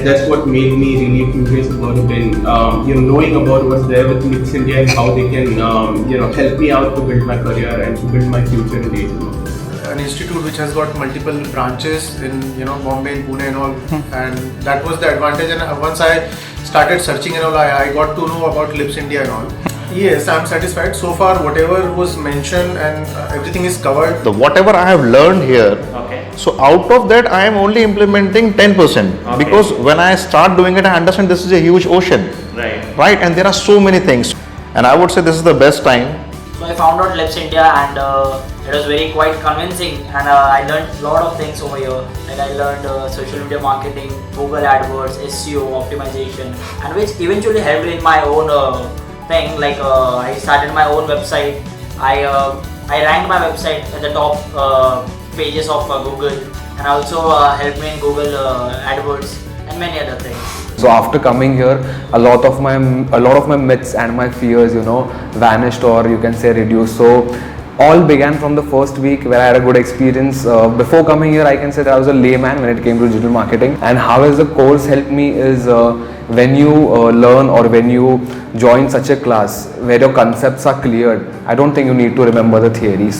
and that's what made me really curious about it, and knowing about what's there with LIPSINDIA and how they can help me out to build my career and to build my future in digital. An institute which has got multiple branches in Bombay and Pune and all, and that was the advantage. And once I started searching and all, I got to know about LIPSINDIA and all. Yes, I'm satisfied so far. Whatever was mentioned and everything is covered. Whatever I have learned here, Okay. so out of that I am only implementing 10%, because when I start doing it I understand this is a huge ocean, right, and there are so many things, and I would say this is the best time. So I found out LIPSINDIA, and it was very quite convincing, and I learned a lot of things over here. Like I learned social media marketing, Google AdWords, SEO optimization, and which eventually helped in my own thing. Like I started my own website. I ranked my website at the top pages of Google, and also helped me in Google AdWords and many other things. So after coming here, a lot of my myths and my fears, vanished, or you can say reduced. So all began from the first week where I had a good experience. Before coming here, I can say that I was a layman when it came to digital marketing. And how has the course helped me is when you learn, or when you join such a class where your concepts are cleared, I don't think you need to remember the theories.